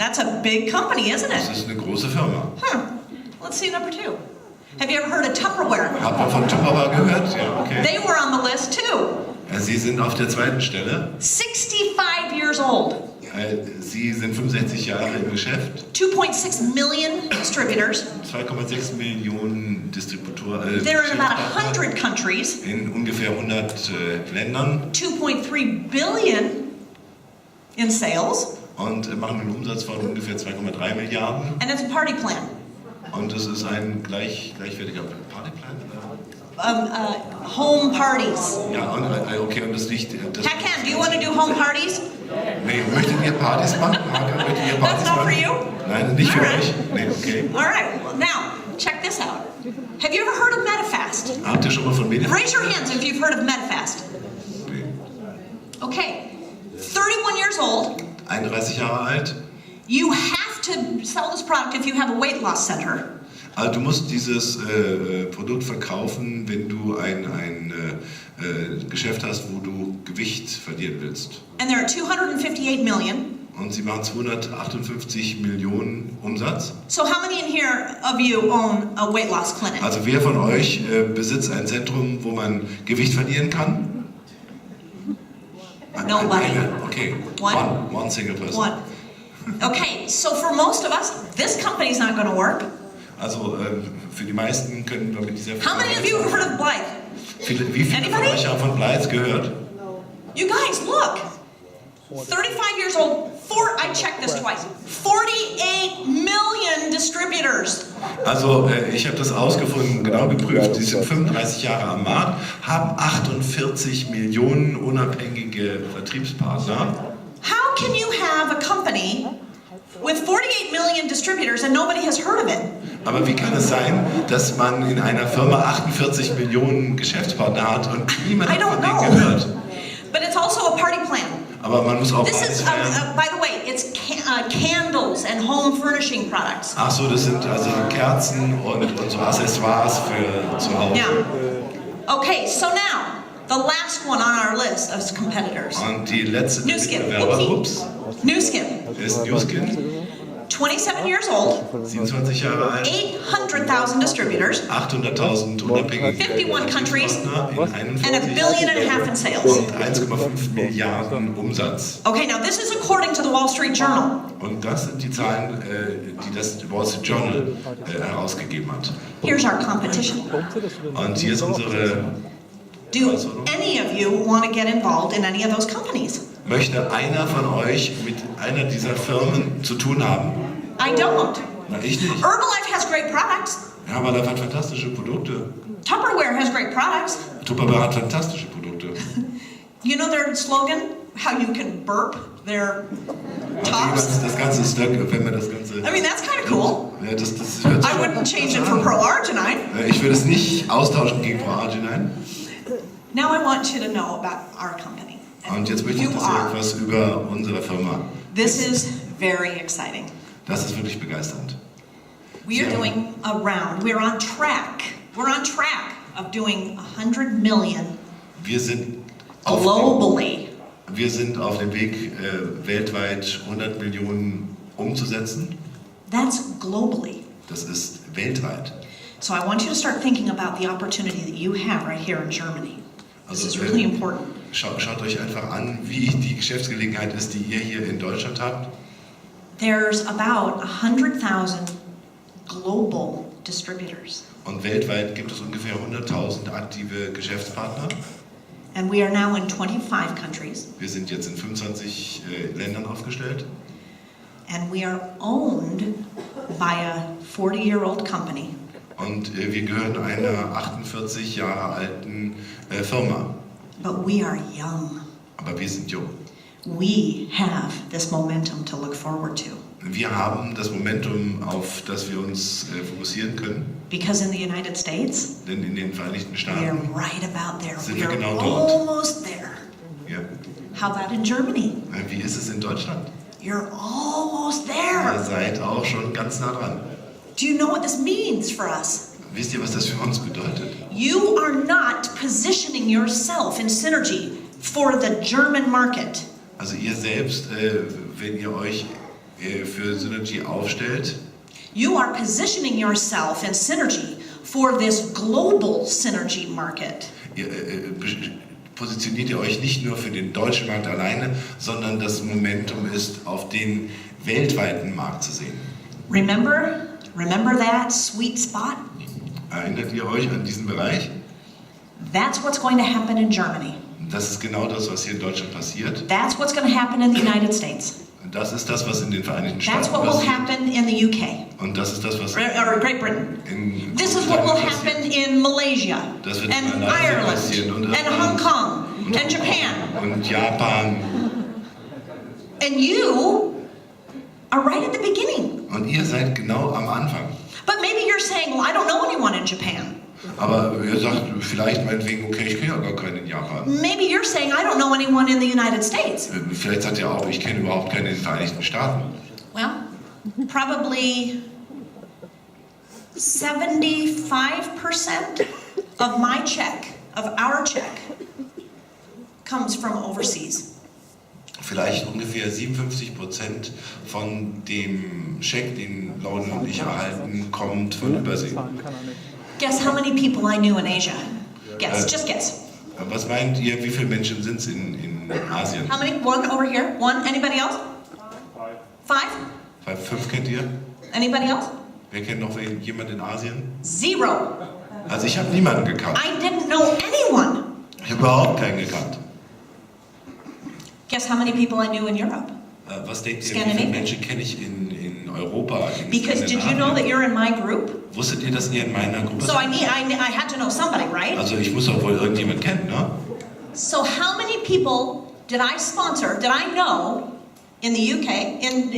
That's a big company, isn't Das it? ist eine große Firma. Let's see number 2. Have you ever heard of Tupperware? Habt ihr von Tupperware gehört? Ja, okay. They were on the list too. Ja, Sie sind auf der zweiten Stelle. 65 years old. Sie sind 65 Jahre im Geschäft. 2.6 million distributors. 2,6 Millionen Distributoren. They're in about 100 countries. In ungefähr 100 Ländern. 2.3 billion in sales. Und machen einen Umsatz von ungefähr 2,3 Milliarden. And it's a party plan. Und das ist ein gleichwertiger Partyplan. Home parties. Ja, und, okay, und das liegt... Hakan, do you want to do home parties? Nee, möchtet ihr Partys machen? Hakan, möchtet ihr Partys That's not for machen? you? Nein, nicht für Alright. euch. Nee, okay. All right, well, now, check this out. Have you ever heard of MetaFast? Habt ihr schon mal von Medifast? Raise your hands if you've heard of MetaFast. Nee. Okay, 31 years old. 31 Jahre alt. You have to sell this product if you have a weight loss center. Also du musst dieses Produkt verkaufen, wenn du ein Geschäft hast, wo du Gewicht verlieren willst. And they're at 258 million. Und sie machen 258 Millionen Umsatz. So how many in here of you own a weight loss clinic? Also wer von euch besitzt ein Zentrum, wo man Gewicht verlieren kann? Nobody. Okay. One? One single person. One. Okay, so for most of us, this company's not going to work. Also für die meisten können wir mit dieser How many of you have heard of Blythe? Wie viele von Anybody? euch haben von Blythe gehört? You guys, look. 35 years old. I checked this twice. 48 million distributors. Also ich habe das ausgefunden, genau geprüft. Sie sind 35 Jahre am Markt, haben 48 Millionen unabhängige Vertriebspartner. How can you have a company with 48 million distributors and nobody has heard of it? Aber wie kann es sein, dass man in einer Firma 48 Millionen Geschäftspartner hat und niemand I hat don't von denen know. gehört? But it's also a party plan. Aber man muss auch This Partys is, feiern. by the way, it's candles and home furnishing products. Ach so, das sind also Kerzen und so Accessoires für zu Hause. Yeah. Okay, so now, the last one on our list of competitors. Und die letzte Nu Skin. Bewerber, ups, Nu Skin, ist Nu Skin, 27 years old, 27 Jahre alt, 800,000 distributors, 800.000 unabhängige 51 countries, Partner in and 41 $1.5 billion in sales. und 1,5 Milliarden Umsatz. Okay, now this is according to the Wall Street Journal. Und das sind die Zahlen, die das Wall Street Journal herausgegeben hat. Here's our competition. Und hier ist unsere... Do any of you want to get involved in any of those companies? Möchte einer von euch mit einer dieser Firmen zu tun haben? I don't. Na, ich nicht. Herbalife has great products. Ja, aber da hat fantastische Produkte. Tupperware has great products. Tupperware hat fantastische Produkte. You know their slogan? How you can burp their Also tops? das ganze Stock, wenn man das Ganze... I mean, that's kind of cool. Ja, das hört sich I wouldn't change it for Pro-Arginine. Ich würde es nicht austauschen gegen Pro-Arginine. Now I want you to know about our company. Und jetzt möchte ich, You dass ihr are. etwas über unsere Firma... This is very exciting. Das ist wirklich begeisternd. We are doing a round. We're on track. We're on track of doing 100 million Wir sind globally. Wir sind auf dem Weg, weltweit 100 Millionen umzusetzen. That's globally. Das ist weltweit. So I want you to start thinking about the opportunity that you have right here in Germany. This is Also, really important. Schaut euch einfach an, wie die Geschäftsgelegenheit ist, die ihr hier in Deutschland habt. There's about 100,000 global distributors. Und weltweit gibt es ungefähr 100.000 aktive Geschäftspartner. And we are now in 25 countries. Wir sind jetzt in 25 Ländern aufgestellt. And we are owned by a 40-year-old company. Und wir gehören einer 48 Jahre alten Firma. But we are young. Aber wir sind jung. We have this momentum to look forward to. Wir haben das Momentum, auf das wir uns fokussieren können. Because in the United States, Denn in den Vereinigten we are Staaten right about there. sind We wir are genau dort. almost there. Ja. How about in Germany? Wie ist es in Deutschland? You're almost Ihr there. seid auch schon ganz nah dran. Do you know what this means for us? Wisst ihr, was das für uns bedeutet? You are not positioning yourself in synergy for the German market. Also ihr selbst, wenn ihr euch für Synergy aufstellt, you are positioning yourself in Synergy for this global Synergy market. Positioniert ihr euch nicht nur für den deutschen Markt alleine, sondern das Momentum ist, auf den weltweiten Markt zu sehen. Remember that sweet spot? Erinnert ihr euch an diesen Bereich? That's what's going to happen in Germany. Das ist genau das, was hier in Deutschland passiert. That's what's going to happen in the United States. Das ist das, was in den Vereinigten That's Staaten what will passiert. happen in the UK. Und das ist das, was Or Great Britain. in This is what will Großbritannien passiert. happen in Malaysia Das wird and in Malaysia passieren Ireland und and Hong Kong and Japan. Und Japan. And you are right at the beginning. Und ihr seid genau am Anfang. But maybe you're saying, well, I don't know anyone in Japan. Aber ihr sagt vielleicht meinetwegen, okay, ich kenne ja gar keinen in Japan. Maybe you're saying, I don't know anyone in the United States. Vielleicht sagt ihr auch, ich kenne überhaupt keinen in den Vereinigten Staaten. Well, probably 75% of my check, of our check, comes from overseas. Vielleicht ungefähr 57% von dem Scheck, den Lauren und ich erhalten, kommt von Übersee. Guess how many people I knew in Asia? Guess, just guess. Was meint ihr, wie viele Menschen sind es in Asien? How many? One over here? One? Anybody else? Five? 5 kennt ihr? Anybody else? Wer kennt noch jemand in Asien? Zero. Also ich habe niemanden gekannt. I didn't know anyone. Ich habe überhaupt keinen gekannt. Guess how many people I knew in Europe? Was denkt ihr, wie viele Menschen kenne ich in Europa? Because did you know that you're in my group? Wusstet ihr, dass ihr in meiner Gruppe So seid? I had to know somebody, right? Also ich muss doch wohl irgendjemand kennen, ne? So how many people did I sponsor, did I know in the UK, in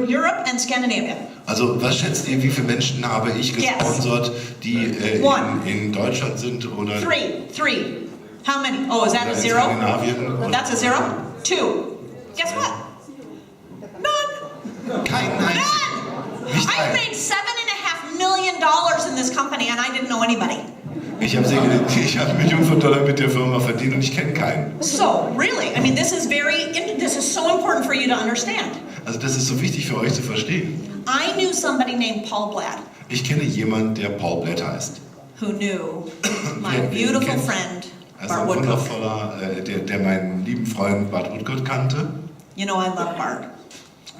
Europe and Scandinavia? Also was schätzt ihr, wie viele Menschen habe ich gesponsert, die in Deutschland sind oder Three. How many? Oh, is that a in zero? Skandinavien? That's a zero? Two. Guess what? None. Kein einzigen. None. Nicht I ein. made $7.5 million in this company and I didn't know anybody. Ich habe Millionen von Dollar mit der Firma verdient und ich kenne keinen. So really, I mean, this is so important for you to understand. Also das ist so wichtig für euch zu verstehen. I knew somebody named Paul Blatt Ich kenne jemanden, der Paul Blatt heißt. who knew my Wer ihn beautiful kennt? friend Also Bart ein Woodcock. wundervoller, der meinen lieben Freund Bart Woodcock kannte. You know, I love Bart.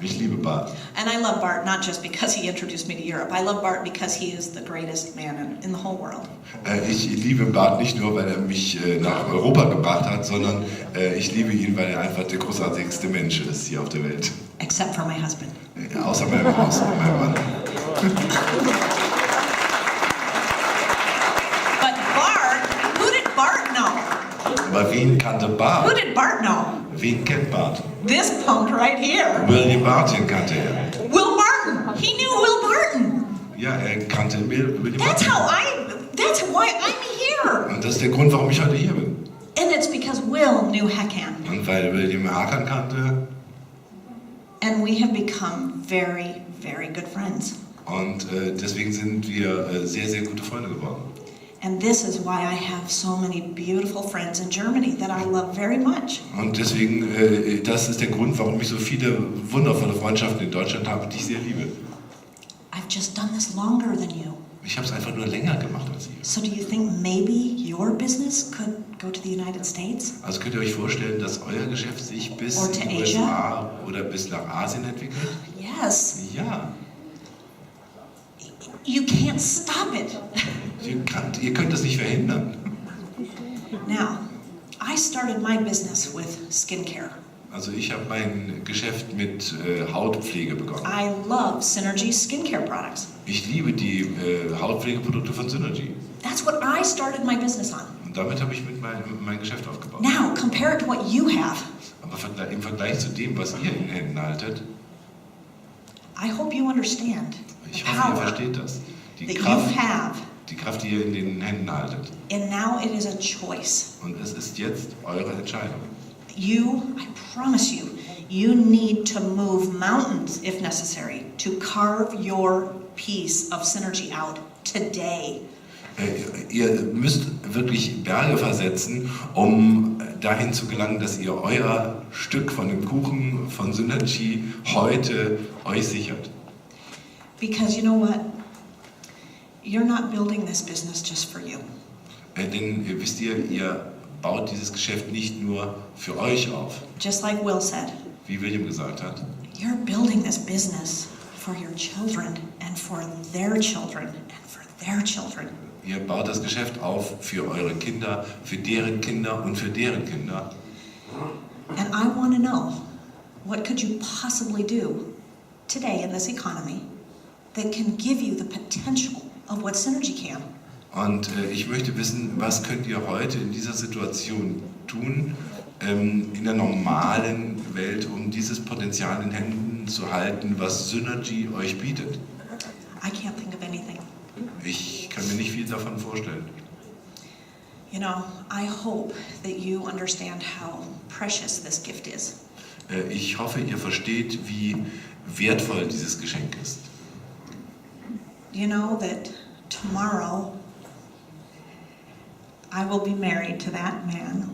Ich liebe Bart. And I love Bart not just because he introduced me to Europe. I love Bart because he is the greatest man in the whole world. Ich liebe Bart nicht nur, weil er mich nach Europa gebracht hat, sondern ich liebe ihn, weil er einfach der großartigste Mensch ist hier auf der Welt. Except for my husband. Außer meinem Mann. But Bart, who did Bart know? Aber wen kannte Who Bart? did Bart know? Wen kennt Bart? This punk right here. William Barton kannte er. Will Barton. He knew Will Barton. Ja, er kannte William That's Barton. that's why I'm here. Und das ist der Grund, warum ich heute hier bin. And it's because Will knew Hakan. Und weil William Hakan kannte. And we have become very, very good friends. Und deswegen sind wir sehr, sehr gute Freunde geworden. And this is why I have so many beautiful friends in Germany that I love very much. Und deswegen, das ist der Grund, warum ich so viele wundervolle Freundschaften in Deutschland habe, die ich sehr liebe. I've just done this longer than you. Ich habe es einfach nur länger gemacht als ihr. So do you think maybe your business could go to the United States? Also könnt ihr euch vorstellen, dass euer Geschäft sich bis Or in to die Asia? USA oder bis nach Asien entwickelt? Yes. Ja. You can't stop it. Ihr könnt das nicht verhindern. Now, I started my business with skincare. Also ich habe mein Geschäft mit Hautpflege begonnen. I love Synergy skincare products. Ich liebe die Hautpflegeprodukte von Synergy. That's what I started my business on. Und damit habe ich mit mein Geschäft aufgebaut. Now, compare it to what you have. Aber im Vergleich zu dem, was ihr in den Händen haltet, I hope you understand the ich hoffe, ihr power versteht das. Die that you Kraft, have. die Kraft, die ihr in den Händen haltet. And now it is a choice. Und es ist jetzt eure Entscheidung. You, I promise you, you need to move mountains if necessary to carve your piece of Synergy out today. Ihr müsst wirklich Berge versetzen, um dahin zu gelangen, dass ihr euer Stück von dem Kuchen von Synergy heute euch sichert. Because you know what? You're not building this business just for you. Denn wisst ihr baut dieses Geschäft nicht nur für euch auf, Just like Will said, wie William gesagt hat. you're building this business for your children and for their children and for their children. Ihr baut das Geschäft auf für eure Kinder, für deren Kinder und für deren Kinder. And I want to know, what could you possibly do today in this economy that can give you the potential of what Synergy can? Und ich möchte wissen, was könnt ihr heute in dieser Situation tun, in der normalen Welt, um dieses Potenzial in Händen zu halten, was Synergy euch bietet? I can't think of anything. Ich kann mir nicht viel davon vorstellen. You know, I hope that you understand how precious this gift is. Ich hoffe, ihr versteht, wie wertvoll dieses Geschenk ist. You know that tomorrow I will be married to that man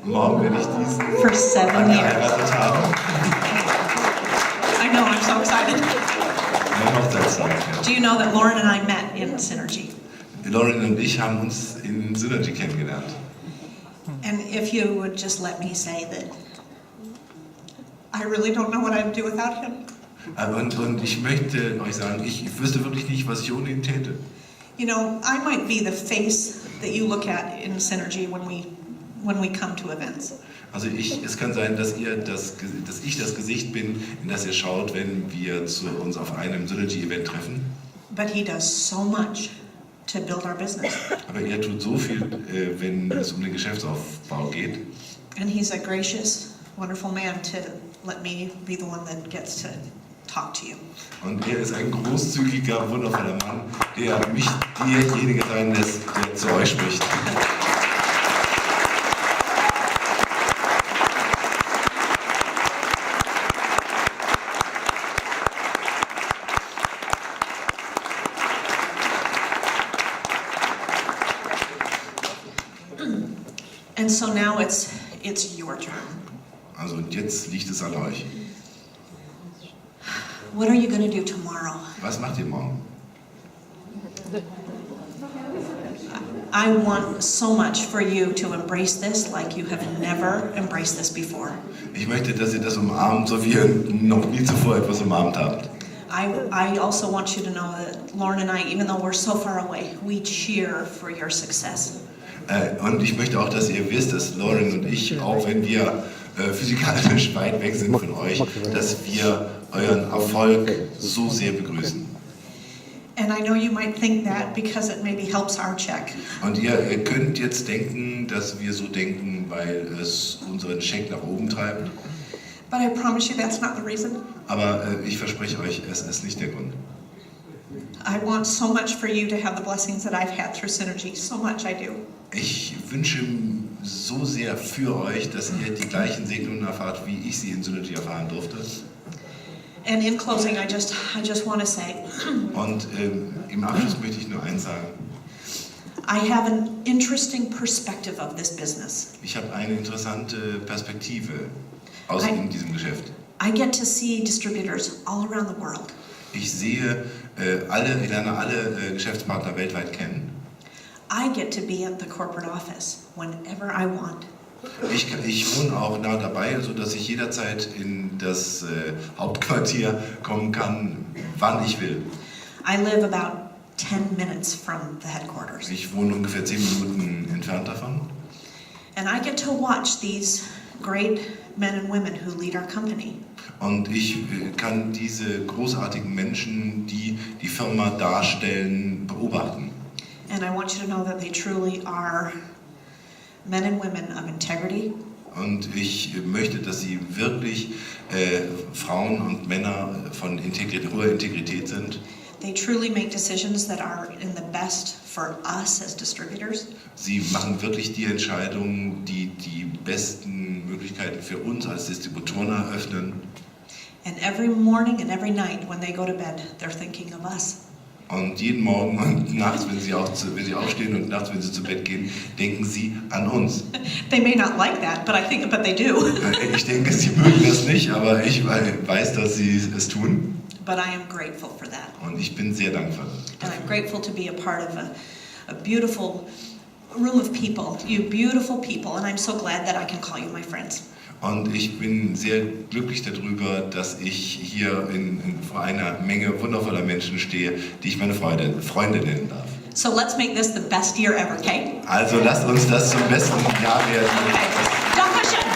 Morgen werde ich diesen for 7 Mann years. geheiratet haben. I know, I'm so excited. Meine Hochzeitstag, ja. Do you know that Lauren and I met in Synergy? Lauren und ich haben uns in Synergy kennengelernt. And if you would just let me say that I really don't know what I'd do without him. Und ich möchte euch sagen, ich wüsste wirklich nicht, was ich ohne ihn täte. You know, I might be the face that you look at in Synergy when we come to events. Also es kann sein, dass ich das Gesicht bin, in das ihr schaut, wenn wir uns auf einem Synergy-Event treffen. But he does so much to build our business. Aber er tut so viel, wenn es um den Geschäftsaufbau geht. And he's a gracious, wonderful man to let me be the one that gets to talk to you. Und er ist ein großzügiger, wundervoller Mann, der mich derjenige sein lässt, der zu euch spricht. And so now it's your turn. Also und jetzt liegt es an euch. What are you going to do tomorrow? Was macht ihr morgen? I want so much for you to embrace this like you have never embraced this before. Ich möchte, dass ihr das umarmt, so wie ihr noch nie zuvor etwas umarmt habt. I also want you to know that Lauren and I, even though we're so far away, we cheer for your success. Und ich möchte auch, dass ihr wisst, dass Lauren und ich, auch wenn wir physikalisch weit weg sind von euch, dass wir euren Erfolg so sehr begrüßen. And I know you might think that because it maybe helps our check. Und ihr könnt jetzt denken, dass wir so denken, weil es unseren Scheck nach oben treibt. But I promise you that's not the reason. Aber ich verspreche euch, es ist nicht der Grund. I want so much for you to have the blessings that I've had through Synergy. So much I do. Ich wünsche so sehr für euch, dass ihr die gleichen Segnungen erfahrt, wie ich sie in Synergy erfahren durfte. And in closing, I just want to say, Und im Abschluss möchte ich nur eins sagen. I have an interesting perspective of this business. Ich habe eine interessante Perspektive in diesem Geschäft. I get to see distributors all around the world. Ich sehe ich lerne alle Geschäftspartner weltweit kennen. I get to be at the corporate office whenever I want. Ich wohne auch nah dabei, sodass ich jederzeit in das Hauptquartier kommen kann, wann ich will. I live about 10 minutes from the headquarters. Ich wohne ungefähr 10 Minuten entfernt davon. And I get to watch these great men and women who lead our company. Und ich kann diese großartigen Menschen, die die Firma darstellen, beobachten. And I want you to know that they truly are men and women of integrity. Und ich möchte, dass sie wirklich Frauen und Männer von hoher Integrität sind. They truly make decisions that are in the best for us as distributors. Sie machen wirklich die Entscheidungen, die die besten Möglichkeiten für uns als Distributoren eröffnen. And every morning and every night when they go to bed, they're thinking of us. Und jeden Morgen und nachts, wenn sie aufstehen und nachts, wenn sie zu Bett gehen, denken sie an uns. They may not like that, but they do. Ich denke, sie mögen das nicht, aber ich weiß, dass sie es tun. But I am grateful for that. Und ich bin sehr dankbar. And I'm grateful to be a part of a beautiful room of people, you beautiful people, and I'm so glad that I can call you my friends. Und ich bin sehr glücklich darüber, dass ich hier vor einer Menge wundervoller Menschen stehe, die ich meine Freunde nennen darf. So let's make this the best year ever, okay? Also lasst uns das zum besten Jahr werden. Okay. Dankeschön.